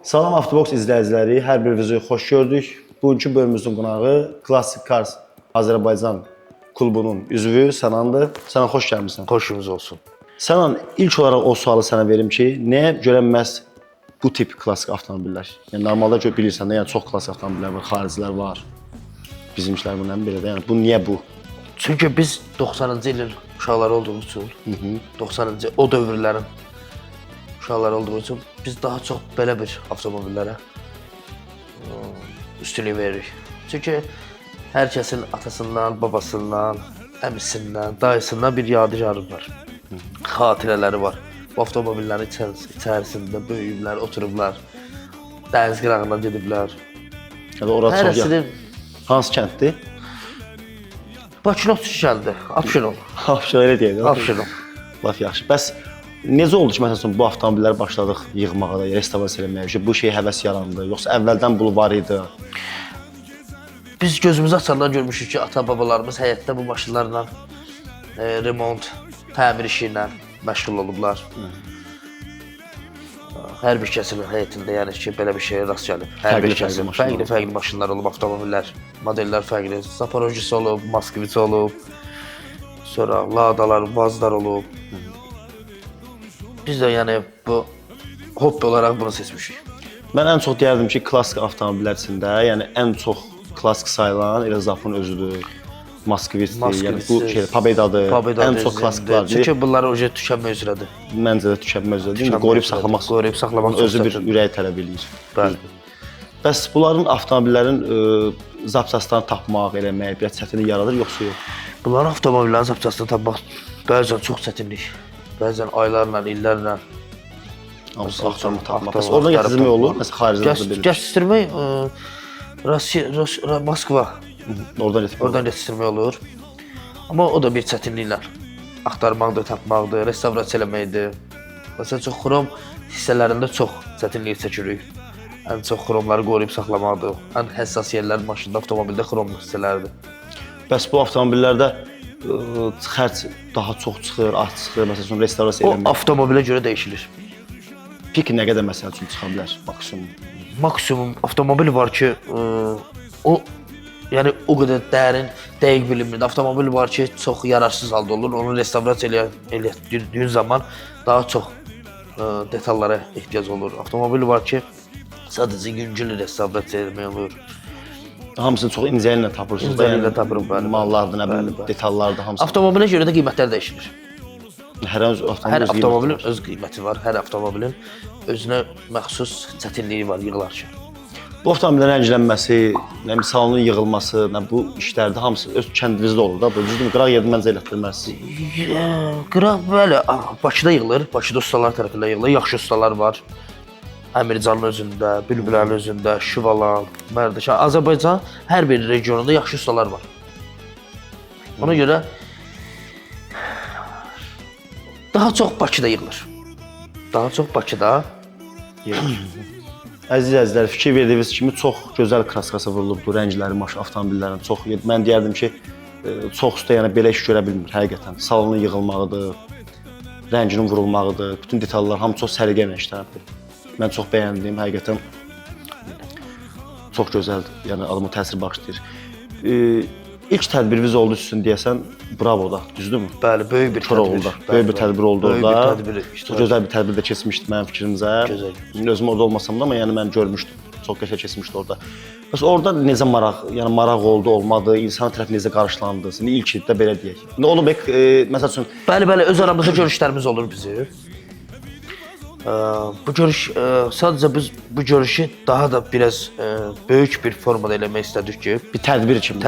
Salam Avtobox izləyiciləri, hər birinizi xoş gördük. Bugünkü bölümümüzün qonağı Classic Cars Azərbaycan klubunun üzvü Sənandır. Sənan, xoş gəlmişsən. Xoşunuz olsun. Sənan, ilk olaraq o sualı sənə verim ki, nəyə görə məhz bu tip klassik avtomobillər? Yəni normalda bilirsən də, yəni çox klassik avtomobillər var, xaricilər var. Bizimkilər bundan belə də, yəni bu niyə bu? Çünki biz 90-cı ilin uşaqları olduğumuz üçün, 90-cı o dövrlərin uşaqları olduğumuz üçün biz daha çox belə bir avtomobillərə üstünlük veririk. Çünki hər kəsin atasından, babasından, əmisindən, dayısından bir yadigarı var. Xatirələri var. Bu avtomobillərin içərisində böyüyüblər, oturublar, dəniz qırağına gediblər. Yəni orada çox Hərəsinin hansı kənddir? Bakı gəldi, Abşeron. Abşeron elə deyək. Abşeron. Laf yaxşı. Bəs necə oldu ki, məsələn bu avtomobilləri başladıq yığmağa da, restavrasiya eləməyə ki, bu şey həvəs yarandı, yoxsa əvvəldən bu var idi? Biz gözümüzü açandan görmüşük ki, ata-babalarımız həyətdə bu maşınlarla remont, təmir işi ilə məşğul olublar. Hər bir kəsin həyətində yəni ki, belə bir şeyə rast gəlib. Hər bir kəsin fərqli maşınlar olub, avtomobillər, modellər fərqli. Zaporojyesi olub, Moskvich olub, sonra Ladalar, Vazlar olub. Biz də yəni bu hobbi olaraq bunu seçmişik. Mən ən çox deyərdim ki, klassik avtomobillər içində, yəni ən çox klassik sayılan elə Zapon özüdür. Moskvichdir, yəni bu şey Pobedadır. Ən çox klassiklardır. Çünki bunlar oje tükənmə üzrədir. Məncə də tükənmə üzrədir. Qoruyub saxlamaq özü bir ürək tələb eləyir. Bəli. Bəs bunların avtomobillərin zapçaslarını tapmaq, eləmək biraz çətinlik yaradır yoxsa yox? Bunların avtomobillərin zapçasını tapmaq bəzən çox çətinlik. Bəzən aylarla, illərlə axtarmaq tapmaq. Bəs oradan gətirmək olur? Məsələn xaricdə də belə. Gətirmək Moskva oradan gətirmək olur. Amma o da bir çətinliklə axtarmaqdır, tapmaqdır, restavrasiya eləməkdir. Məsələn çox xrom hissələrində çox çətinlik çəkirik. Ən çox xromları qoruyub saxlamaqdır. Ən həssas yerlər maşında, avtomobildə xrom hissələrdir. Bəs bu avtomobillərdə xərc daha çox çıxır, az çıxır, məsələn restavrasiya eləmək. O avtomobilə görə dəyişilir. Peki nə qədər məsəl üçün çıxa bilər maksimum? Maksimum avtomobil var ki, o yəni o qədər dərin, dəqiq bilinmir. Avtomobil var ki, çox yararsız halda olur. Onu restavrasiya etdiyin zaman daha çox detallara ehtiyac olur. Avtomobil var ki, sadəcə yüngül restavrasiya etmək olur. Hamısını çox incə ilə tapırsınız da, yəni tapırıq bəli. Mallardır, nə bilim, detallardır, hamısı. Avtomobilə görə də qiymətlər dəyişilir. Hər avtomobilin öz qiyməti var. Hər avtomobilin özünə məxsus çətinliyi var yığılarkən. Bu avtomobillərin rənglənməsi, salonun yığılması, bu işlərdə hamısı öz kəndinizdə olur da, düzdürmü? Qıraq yerdə məncə elətdirməlisiniz. Qıraq bəli, Bakıda yığılır, Bakıda ustalar tərəfindən yığılır, yaxşı ustalar var. Əmircanın özündə, Bülbülənin özündə, Şüvalan, Mərdəkan, Azərbaycan hər bir regionunda yaxşı ustalar var. Ona görə daha çox Bakıda yığılır. Daha çox Bakıda yığılır. Əziz əzizlər, fikir verdiyiniz kimi çox gözəl kraskası vurulubdur, rəngləri, avtomobillərin çox. Mən deyərdim ki, çox usta yəni belə iş görə bilmir həqiqətən. Salonun yığılmağıdır, rənginin vurulmağıdır, bütün detallar hamı çox səliqə ilə işlənibdir. Mən çox bəyəndim, həqiqətən çox gözəldir, yəni adama təsir bağışlayır. İlk tədbiriniz oldu sizin deyəsən, bravo da, düzdürmü? Bəli, böyük bir tədbir. Böyük bir tədbir oldu orada. Çox gözəl bir tədbir də keçmişdi mənim fikrimcə. Özüm orada olmasam da, amma yəni mən görmüşdüm. Çox qəşəng keçmişdi orada. Bəs orada necə maraq oldu, olmadı, insan tərəfi necə qarşılandı? İlk ildə belə deyək. Nə olub, məsəl üçün? Bəli, öz aramızda görüşlərimiz olur bizim. Bu görüş, sadəcə biz bu görüşü daha da biraz böyük bir formada eləmək istədik ki, bir tədbir kimi,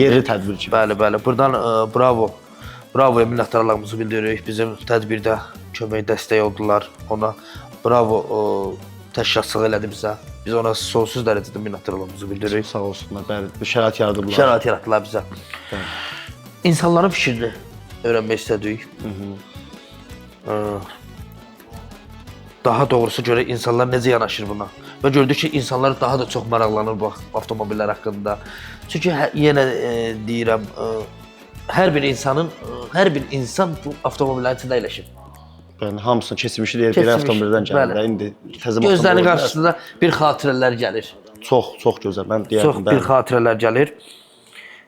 yerli tədbir kimi. Bəli, buradan bravoya minnətdarlığımızı bildiririk. Bizim tədbirdə kömək, dəstək oldular ona. Bravo təşkilatçılıq elədi bizə. Biz ona sonsuz dərəcədə minnətdarlığımızı bildiririk. Sağ olsunlar, bəli, bu şərait yaradıblar. Şərait yaratdılar bizə. İnsanların fikrini öyrənmək istədik. Daha doğrusu görə insanlar necə yanaşır buna və gördük ki, insanlar daha da çox maraqlanır bu avtomobillər haqqında. Çünki yenə deyirəm, hər bir insan bu avtomobillərin içində əyləşir. Yəni hamısını keçmişi deyir, belə Keçmiş, avtomobildən gəlir bəli. də. İndi təzə Gözlərinin qarşısında bir xatirələr gəlir. çox gözəl. Mən Çox deyərdim, bir xatirələr gəlir.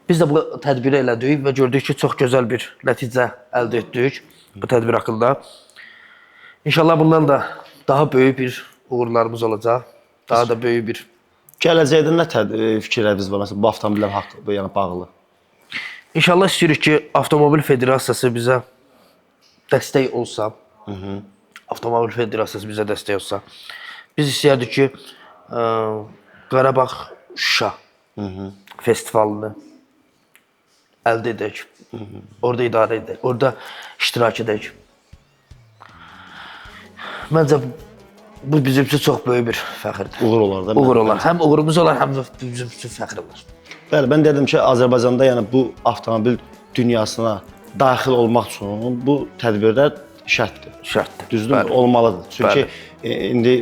Biz də bu tədbiri elədik və gördük ki, çox gözəl bir nəticə əldə etdik bu tədbir haqqında. İnşallah bundan da daha böyük bir uğurlarımız olacaq. Daha da böyük bir. Gələcəkdə nə fikirləriniz var? Məsələn, bu avtomobillər haqqında, yəni bağlı. İnşallah istəyirik ki, Avtomobil Federasiyası bizə dəstək olsa, Avtomobil Federasiyası bizə dəstək olsa, biz istəyərdik ki, Qarabağ Şuşa festivalını əldə edək. Orada idarə edək, orada iştirak edək. Məncə bu bizim üçün çox böyük bir fəxrdir. Uğur olar da. Uğur olar. Həm uğurumuz olar, həm də bizim üçün fəxr olar. Bəli, mən dedim ki, Azərbaycanda yəni bu avtomobil dünyasına daxil olmaq üçün bu tədbirlər şərtdir. Şərtdir. Düzdürmü? Bəli. Olmalıdır. Çünki Bəli. İndi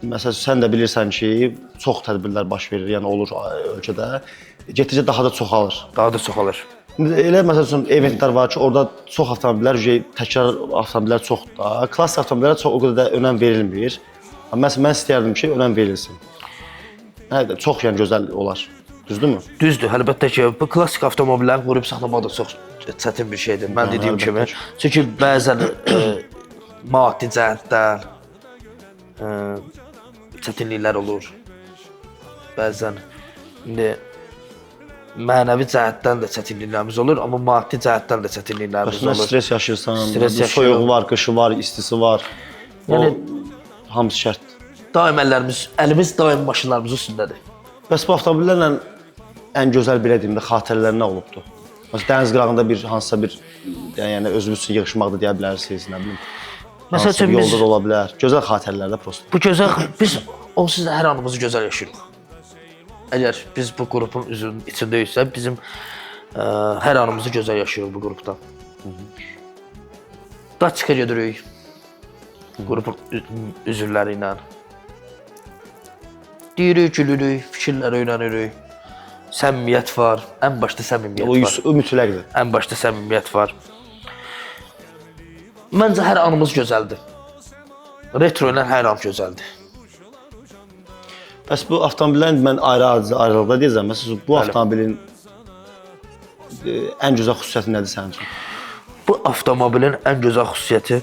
məsələn sən də bilirsən ki, çox tədbirlər baş verir, yəni olur ölkədə. Getdikcə daha da çoxalır. Daha da çoxalır. Elə məsəl üçün eventlər var ki, orada çox avtomobillər, təkrar avtomobillər çoxdur da. Klass avtomobillərə çox o qədər də önəm verilmir. Amma mən istəyərdim ki, önəm verilsin. Hə, çox yəni gözəl olar. Düzdürmü? Düzdür. Əlbəttə ki, bu klassik avtomobilləri qoruyub saxlamaq da çox çətin bir şeydir. Mən dediyim kimi. Çünki bəzən maddi cəhətdən çətinliklər olur. Bəzən indi mənəvi cəhətdən də çətinliklərimiz olur, amma maddi cəhətdən də çətinliklərimiz olur. Stres yaşayırsan, soyuğu var, qışı var, istisi var. Yəni hamısı şərtdir. Daim əlimiz daim maşınlarımızın üstündədir. Bəs bu avtomobillərlə ən gözəl belə deyim də xatirələr nə olubdu? Məsələn, dəniz qırağında hansısa bir yəni özünüz üçün yığışmaqda deyə bilərsiniz, nə bilim. Məsəl üçün yolda da ola bilər. Gözəl xatirələr də prosta. Bu gözəl biz onsuz da hər anımızı gözəl yaşayırıq. Əgər biz bu qrupun içindəyiksə, bizim hər anımızı gözəl yaşayırıq bu qrupda. Daçka gedirik qrupun üzvləri ilə. Deyirik, gülürük, fikirlər öyrənirik. Səmimiyyət var, ən başda səmimiyyət var. O mütləqdir. Ən başda səmimiyyət var. Məncə hər anımız gözəldir. Retro ilə hər an gözəldir. Bəs bu avtomobillərin mən ayrı-ayrılıqda deyəcəm. Məsələn, bu avtomobilin ən gözəl xüsusiyyəti nədir sənin üçün? Bu avtomobilin ən gözəl xüsusiyyəti,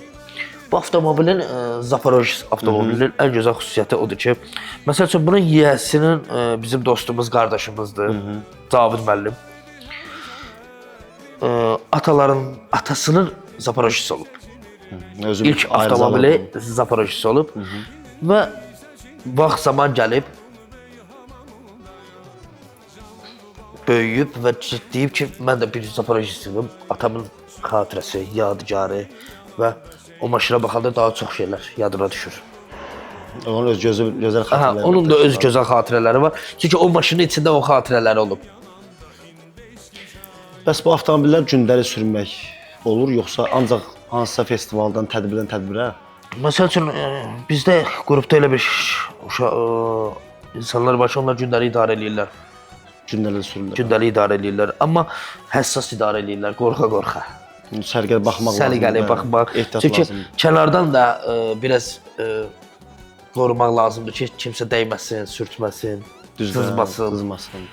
bu avtomobilin Zaporoj avtomobilinin ən gözəl xüsusiyyəti odur ki, məsəl üçün bunun yiyəsinin bizim dostumuz, qardaşımızdır, Cavid müəllim. Atasının Zaporojçisi olub. İlk avtomobili Zaporojçisi olub və vaxt zaman gəlib, böyüyüb və deyib ki, mən də bir Zaporojçisiyim, atamın xatirəsi, yadigarı və o maşına baxanda daha çox şeylər yadına düşür. Onun öz gözəl xatirələri var. Onun da öz gözəl xatirələri var. Çünki o maşının içində o xatirələri olub. Bəs bu avtomobillər gündəlik sürmək olur, yoxsa ancaq hansısa festivaldan, tədbirdən tədbirə? Məsəl üçün bizdə qrupda elə bir insanlar var ki, onlar gündəlik idarə edirlər. Gündəlik sürürlər. Gündəlik idarə edirlər, amma həssas idarə edirlər, qorxa-qorxa. Səliqəli baxmaq lazımdır. Səliqəli baxmaq. Çünki kənardan da biraz qorumaq lazımdır ki, kimsə dəyməsin, sürtməsin, sızmasın.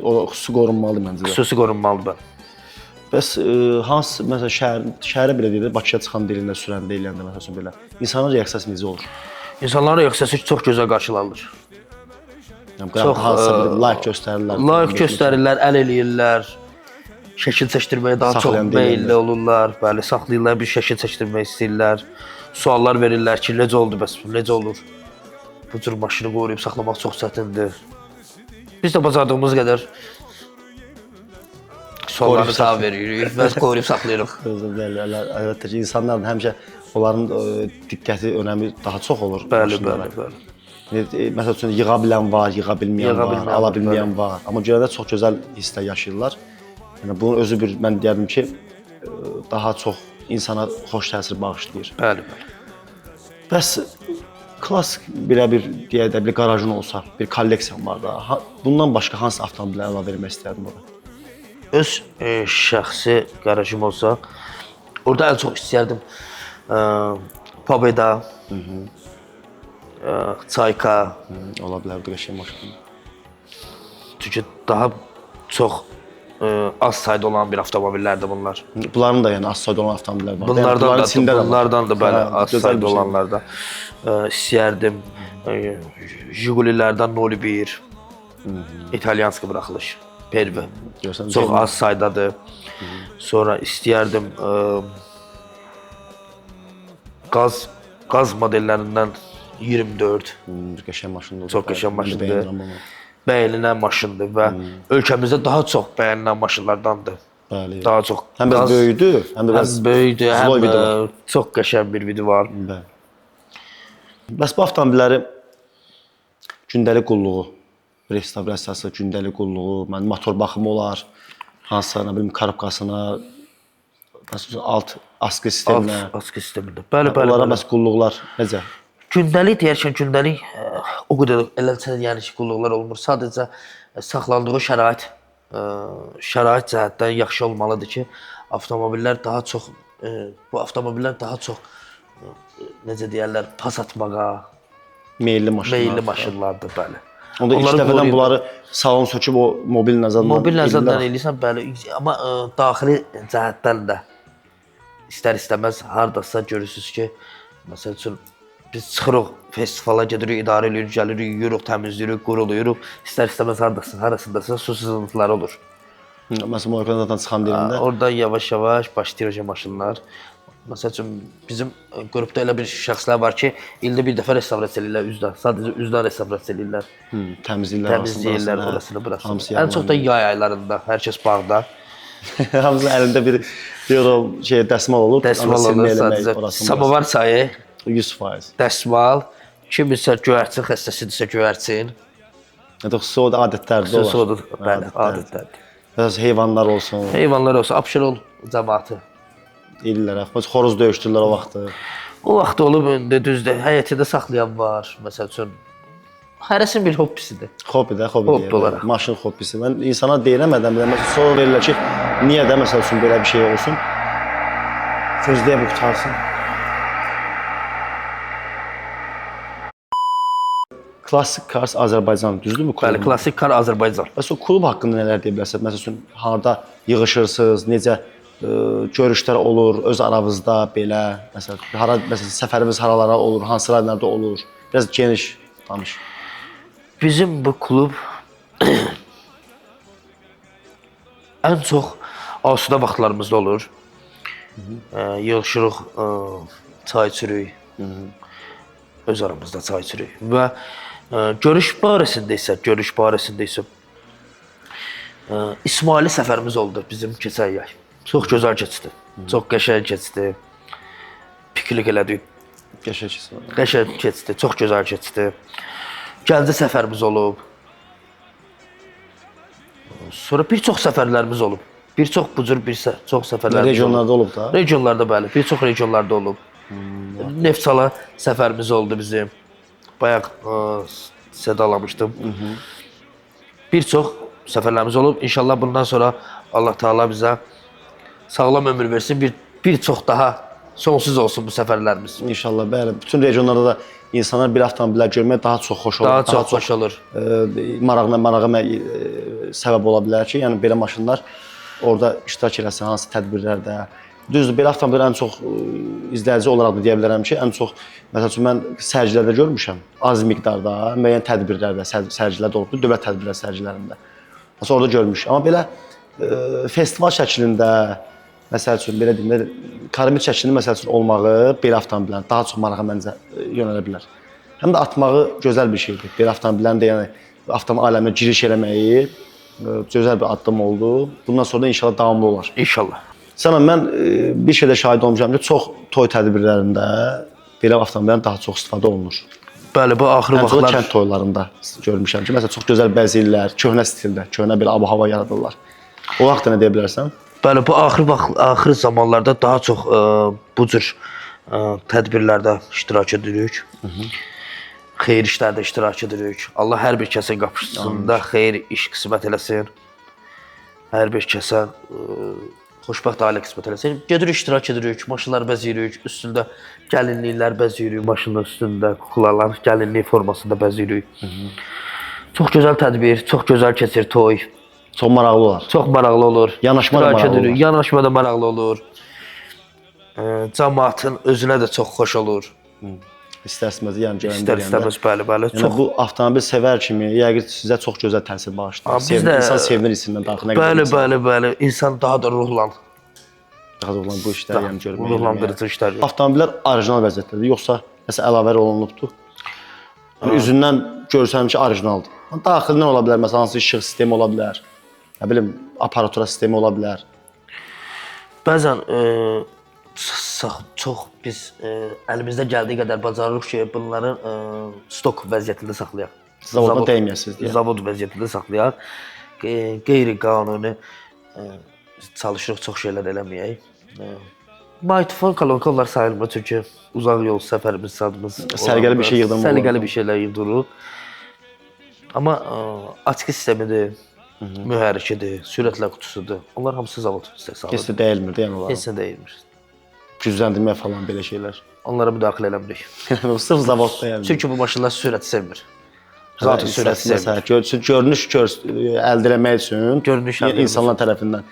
O xüsusi qorunmalıdır məncə. Xüsusi qorunmalıdır. Bəs hansı məsələn şəhərə belə deyirlər, Bakıya çıxan dilində sürəndə eləndə məsələn belə insanların reaksiyası necə olur? İnsanların reaksiyası çox gözəl qarşılanır. Çox hansısa bir like göstərirlər. Like göstərirlər, əl eləyirlər. Şəkil çəkdirməyə daha çox meylli olurlar. Bəli, saxlayırlar, bir şəkil çəkdirmək istəyirlər. Suallar verirlər ki, necə oldu bəs, necə olur? Bu cür maşını qoruyub saxlamaq çox çətindir. Biz də bacardığımız qədər sualları cavab veririk və qoruyub saxlayırıq. Əlbəttə ki, insanların həmişə onların diqqəti, önəmi daha çox olur. Bəli, bəli. Məsəl üçün yığa bilən var, yığa bilməyən var, ala bilməyən var. Amma görəndə çox gözəl hisslər yaşayırlar. Yəni bunun özü bir mən deyərdim ki, daha çox insana xoş təsir bağışlayır. Bəli. Bəs klassik belə bir deyək də bir qarajın olsa, bir kolleksiyan var da. Bundan başqa hansı avtomobilləri əlavə etmək istərdim ora? Öz şəxsi qarajım olsa, orada ən çox istəyərdim Pobeda, Çayka, Ola bilər bu qəşəng maşın. çünki daha çox az sayda olan bir avtomobillərdir bunlar. Bunların da yəni az sayda olan avtomobillər var. Bunlardan da bəli az gözəl sayda bir şey. olanlardan istəyərdim. Jigulilərdən 01, İtalyanski buraxılış, Pervi. Görsən, Çox az saydadır. Sonra istəyərdim qaz modellərindən 24. Qəşəng maşındır. Çox qəşəng maşındır. Bəyənirəm bunu. Bəyənilən maşındır və ölkəmizdə daha çox bəyənilən maşınlardandır. Bəli. Daha çox. Həm də böyükdür, həm də Həm böyükdür, zloy həm vidi var. çox qəşəng bir vidi var. Bəli. Bəs bu avtomobilləri gündəlik qulluğu, restavrasiyası, gündəlik qulluğu, mən motor baxımı olar, hansısa nə bilim korobkasına, məsələn alt askı sisteminə. Askı sistemində. Bəli. Onlara bəs qulluqlar necə? Gündəlik deyərkən gündəlik o qədər eləsə yəni ki, qulluqlar olmur. Sadəcə saxlandığı şərait cəhətdən yaxşı olmalıdır ki, avtomobillər daha çox necə deyirlər, pas atmağa Meyilli maşınlardır, bəli. Onda ilk dəfədən bunları salon söküb o mobil nəzərdən eləyirsən, bəli. Amma daxili cəhətdən də istər-istəməz hardasa görürsüz ki, məsəl üçün biz çıxırıq, festivala gedirik, idarə edirik, gəlirik, yuyuruq, təmizləyirik, quruluyuruq. İstər-istəməz harasındasa su sızıntıları olur. Məsələn, orqanadan çıxan dilində. Oradan yavaş-yavaş başlayır maşınlar. Məsəl üçün bizim qrupda elə bir şəxslər var ki, ildə bir dəfə restavrasiya eləyirlər üzdən. Sadəcə üzdən restavrasiya eləyirlər. Təmizləyirlər orasını, burasını. Ən çox da yay aylarında, hər kəs bağda. Hamısının əlində bir dəsmal olur. Dəsmal olur sadəcə. Samovar çayı 100%. Dəsmal, kiminsə göyərçin xəstəsidirsə göyərçin. Soda adətlərdə olar. Soda, bəli, adətlərdir. Biraz heyvanlar olsun. Heyvanlar olsun, Abşeron cəmaatı. Ellər, xoruz döyüşdürürlər o vaxtı. O vaxt olub, düzdür, həyətində saxlayan var, məsəl üçün. Hərəsin bir hobbisidir. Hobbi Hobbi olaraq. Maşın hobbisi. Mən insana deyirəmədən bilə, məsələn, sonra verirlər ki, niyə də məsəl üçün belə bir şey olsun? Sözləyə bu qutarsın. Classic Cars Azərbaycan, düzdürmü? Bəli, Classic Car Azərbaycan. Bəs o klub haqqında nələr deyə bilərsiniz? Məsəl üçün, harda yığışırsınız, necə görüşlər olur öz aranızda belə, məsələn, səfərimiz haralara olur, hansı rayonlarda olur? Biraz geniş danış. Bizim bu klub ən çox asudə vaxtlarımızda olur. Yığışırıq, çay içirik. Öz aramızda çay içirik. Və görüş barəsində isə İsmaili səfərimiz oldu bizim keçən yay. Çox gözəl keçdi. Çox qəşəng keçdi. Piknik elədik. Qəşəng keçdi. Çox gözəl keçdi. Gəncə səfərimiz olub. Sonra bir çox səfərlərimiz olub. Bir çox bu cür çox səfərlərimiz regionlarda olub da. Regionlarda bəli, bir çox regionlarda olub. Neftçala səfərimiz oldu bizim. Bayaq sədalamışdım. Bir çox səfərlərimiz olub. İnşallah bundan sonra Allah Taala bizə sağlam ömür versin. Bir çox daha sonsuz olsun bu səfərlərimiz. İnşallah, bəli. Bütün regionlarda da insanlar bir avtomobillər görmək daha çox xoş olur. Daha çox xoş olur. Marağa səbəb ola bilər ki, yəni belə maşınlar orada iştirak eləsin, hansı tədbirlərdə. Düzdür, belə avtomobil ən çox izləyici olaraq da deyə bilərəm ki, ən çox məsəl üçün mən sərgilərdə görmüşəm, az miqdarda, müəyyən tədbirlərdə sərgilərdə olub, dövlət tədbirlər sərgilərində. Məsələn, orada görmüş. Amma belə festival şəklində, məsəl üçün belə deyim də, karamel şəklində məsəl üçün olmağı belə avtomobillərin daha çox marağa məncə yönələ bilər. Həm də atmağı gözəl bir şeydir. Belə avtomobillərin də yəni avtomobil aləminə giriş eləməyi gözəl bir addım oldu. Bundan sonra da inşallah davamlı olar. İnşallah. Sənan, mən bir şeydə şahid olmuşam ki, çox toy tədbirlərində belə avtomobillərin daha çox istifadə olunur. Bəli, bu axır vaxtlar... Ən çox kənd toylarında görmüşəm ki, məsələn, çox gözəl bəzəyirlər, köhnə stildə, köhnə bir ab-hava yaradırlar. O vaxtda nə deyə bilərsən? Bəli, bu axır zamanlarda daha çox bu cür tədbirlərdə iştirak edirik. Xeyir işlərdə iştirak edirik. Allah hər bir kəsin qapısında xeyir iş qismət eləsin. Hər bir kəsə xoşbəxt ailə qismət eləsin. Gedirik, iştirak edirik, maşınlar bəzəyirik, üstündə gəlinliklər bəzəyirik, maşının üstündə kuklalar gəlinlik formasında bəzəyirik. Çox gözəl tədbir, çox gözəl keçir toy. Çox maraqlı olar. Çox maraqlı olur. Yanaşma da İştirak maraqlı edirik, olur. Yanaşma da maraqlı olur. Cəmaatın özünə də çox xoş olur. İstər-istəməz yəni gələndə. İstər-istəməz, bəli. Yəni bu avtomobil sevər kimi yəqin sizə çox gözəl təsir bağışlayır. Biz də İnsan sevinir hissindən daxilinə bəli. İnsan daha da ruhlan. Daha da olan bu işlər yəni görmək. Ruhlandırıcı işlər. Avtomobillər orijinal vəziyyətdədir, yoxsa nəsə əlavələr olunubdur? Yəni üzündən görsəm ki, orijinaldır. Daxilindən ola bilər, məsələn, hansı işıq sistemi ola bilər. Nə bilim, aparatura sistemi ola bilər. Bəzən çox biz əlimizdə gəldiyi qədər bacarırıq ki, bunların stok vəziyyətində saxlayaq. Zavodda dəyməyəsiniz deyə. Zavod vəziyyətində saxlayaq. Qeyri-qanuni çalışırıq çox şeylər eləməyək. Magnitofon kolonkalar sayılmır çünki uzaq yol səfərimiz sadımız. Səliqəli bir şey yığdırmaq olar. Səliqəli bir şeylər yığdırırıq. Amma açıq sistemidir, mühərrikidir, sürətlə qutusudur. Onlar hamısı zavod istehsalıdır. Heç də dəyilmir yəni onlar. Heç nə deyilmir. Gücləndirmə falan belə şeylər. Onlara müdaxilə eləmirik. Sırf zavodda yəni. Çünki bu maşınlar sürəti sevmir. Zaten sürət sevmir. Görünüş əldə etmək üçün Görünüş əldə etmək insanlar tərəfindən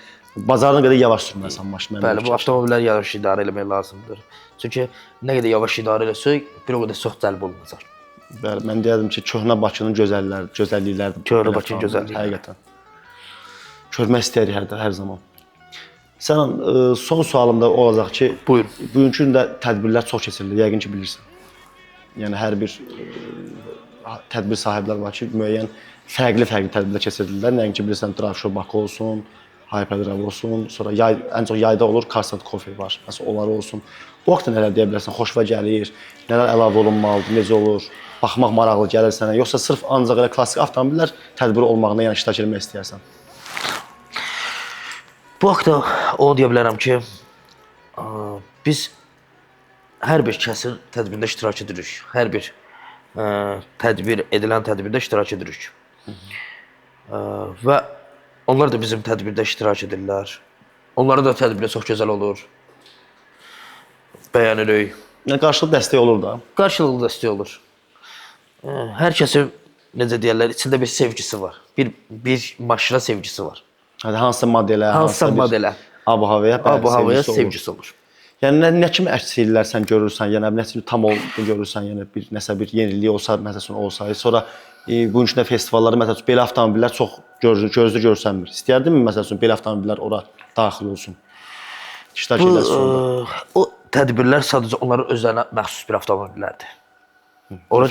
bazarına qədər yavaş sürməlisən maşını. Bəli, bu avtomobilləri yavaş idarə eləmək lazımdır. Çünki nə qədər yavaş idarə eləsək, bir o qədər çox cəlb olunacaq. Bəli, mən deyərdim ki, köhnə Bakının gözəllikləridir. Köhnə Bakının gözəlliyi. Həqiqətən. Görmək istəyirik hər zaman. Sən son sualım da olacaq ki, Buyur. Bugünkü gündə tədbirlər çox keçirilir, yəqin ki bilirsən. Yəni hər bir tədbir sahibləri var ki, müəyyən fərqli tədbirlər keçirirlər. Nəinki bilirsən, Drive Show Bakı olsun, Hyperdrive olsun, sonra ən çox yayda olur, Karsant Coffee var. Məsələn, onları olsun. Bu vaxtda nələr deyə bilərsən? Xoşva gəlir, nələr əlavə olunmalıdır, necə olur? Baxmaq maraqlı gəlir sənə, yoxsa sırf ancaq elə klassik avtomobillər tədbiri olmağına yəni iştirak etmək istəyirsən? Bu vaxtda onu deyə bilərəm ki, biz hər bir kəsin tədbirində iştirak edirik. Hər bir edilən tədbirdə iştirak edirik. Və onlar da bizim tədbirdə iştirak edirlər. Onlara da tədbirdə çox gözəl olur. Bəyənirik. Yəni qarşılıq dəstək olur da. Qarşılıqlı dəstək olur. Hər kəsin, necə deyərlər, içində bir sevgisi var. Bir maşına sevgisi var. Hadi hansısa modelə, Hansısa modelə, ab-havaya sevgisi olur. Yəni nə kimi əks ellər sən görürsən, yəni nə kimi tam görürsən, yəni nəsə bir yenilik olsa, məsələn olsaydı, sonra bu gündə festivallarda məsələn belə avtomobillər çox gözlü görsənmir. İstərdinmi məsələn belə avtomobillər ora daxil olsun? İştirak edəsən. O tədbirlər sadəcə onların özlərinə məxsus bir avtomobillərdir. Ora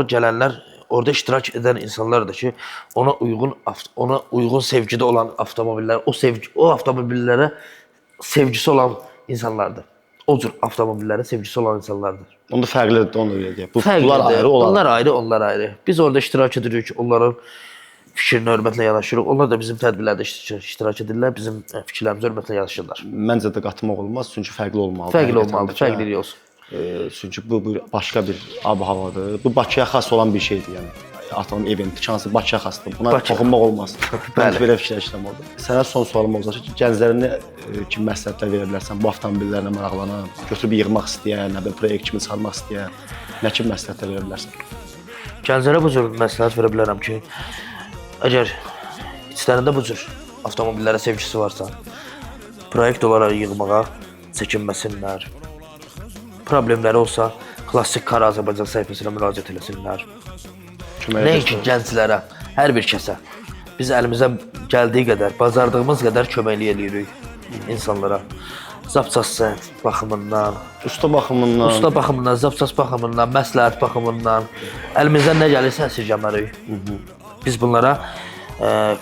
gələnlər, orada iştirak edən insanlar da ki, ona uyğun sevgidə olan avtomobillər, o avtomobillərə sevgisi olan insanlardır. O cür avtomobillərə sevgisi olan insanlardır. Onda fərqlidir, onu da deyək. Bunlar ayrı, onlar ayrı. Biz orada iştirak edirik, onların fikrinə hörmətlə yanaşırıq. Onlar da bizim tədbirlərdə iştirak edirlər, bizim fikirlərimizə hörmətlə yanaşırlar. Məncə də qatmaq olmaz, çünki fərqli olmalıdır. Fərqlilik olsun. Çünki bu başqa bir ab-havadır. Bu Bakıya xas olan bir şeydir, yəni. Avtomobil eventi, hansı Bakıya xasdır. Buna toxunmaq olmaz. Bəli, belə fikirləşirəm orada. Sənə son sualım olacaq ki, gənclərinə kimi məsləhətlər verə bilərsən bu avtomobillərlə maraqlanan, götürüb yığmaq istəyən, nə bilim proyekt kimi çıxarmaq istəyən, nə kimi məsləhətlər verə bilərsən? Gənclərə bu cür məsləhət verə bilərəm ki, əgər içlərində bu cür avtomobillərə sevgisi varsa, proyekt olaraq yığmağa çəkinməsinlər. Problemləri olsa, klassik Kar Azərbaycan səhifəsinə müraciət eləsinlər. Nəinki gənclərə, hər bir kəsə. Biz əlimizə gəldiyi qədər, bacardığımız qədər köməklik edirik insanlara. Zapças baxımından, usta baxımından, zapças baxımından, məsləhət baxımından əlimizdən nə gəlirsə əsirgəmərik. Biz bunlara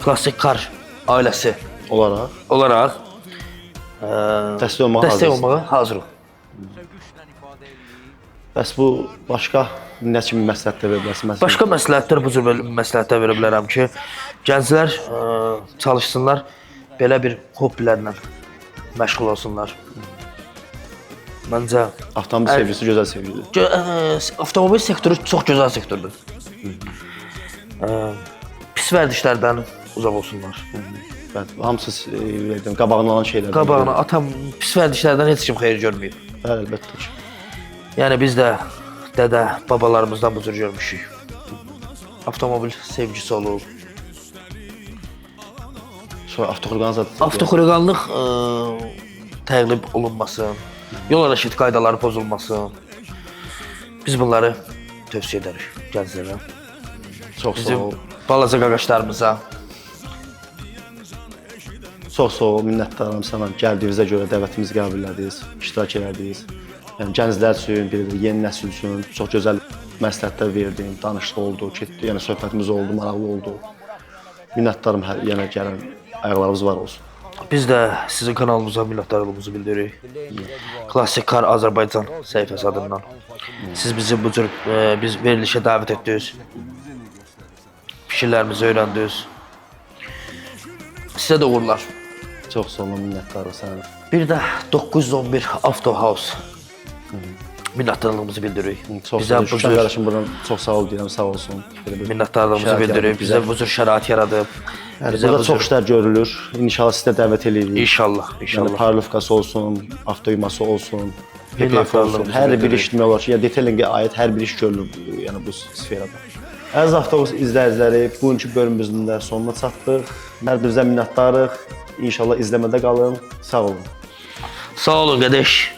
klassik Kar ailəsi olaraq dəstək olmağa hazırıq. Bəs bu başqa nə kimi məsləhətlər verə bilərsən? Başqa məsləhətlər, bu cür məsləhətlər verə bilərəm ki, gənclər çalışsınlar, belə bir hobbilərlə məşğul olsunlar. Məncə avtomobil sevgisi gözəl sevgidir. Avtomobil sektoru çox gözəl sektordur. Pis vərdişlərdən uzaq olsunlar. söhbət. Hamısı verdim, qabağına alan şeylər. Qabağına atam pis vərdişlərdən heç kim xeyir görməyib. Bəli, əlbəttə ki. Yəni biz də dədə, babalarımızdan bu cür görmüşük. Avtomobil sevgisi olub. Sonra avtoxuliqanlıq Avtoxuliqanlıq təqlib olunmasın, yol hərəkəti qaydaları pozulmasın. Biz bunları tövsiyə edərik gənclərə. çox sağ Bizim ol. balaca qaqaşlarımıza. Çox sağ ol, minnətdaram sənə. Gəldiyinizə görə dəvətimizi qəbul elədiniz, iştirak elədiniz. Yəni gənclər üçün, yeni nəsil üçün çox gözəl məsləhətlər verdin, danışıq oldu, getdi, yəni söhbətimiz oldu, maraqlı oldu. Minnətdaram, yenə gələn ayaqlarınız var olsun. Biz də sizin kanalımıza minnətdarlığımızı bildiririk. Klassik Kar Azərbaycan səhifəsi adından. Siz bizi bu cür biz verilişə dəvət etdiniz. Fikirlərimizi öyrəndiniz. Sizə də uğurlar. Çox sağ olun, minnətdarım sənə. Bir də 911 Auto House minnətdarlığımızı bildiririk. Çox sağ ol. Şükran qardaşım buradan çox sağ ol deyirəm, sağ olsun. Minnətdarlığımızı bildiririk. Bizə bu cür şərait yaradıb. Burada çox işlər görülür. İnşallah sizə dəvət eləyirik. İnşallah, Yəni inşallah. parlovkası olsun, avtoyuması olsun, PPF olsun. Minnətdarlığımızı Hər bir bildiririk. iş demək olar ki, ya detailingə aid hər bir iş görülür yəni bu sferada. Əziz avtobus izləyiciləri, bugünkü bölümümüzün də sonuna çatdıq. Hər birinizə minnətdarıq. İnşallah izləmədə qalın. Sağ olun. Sağ olun qardaş.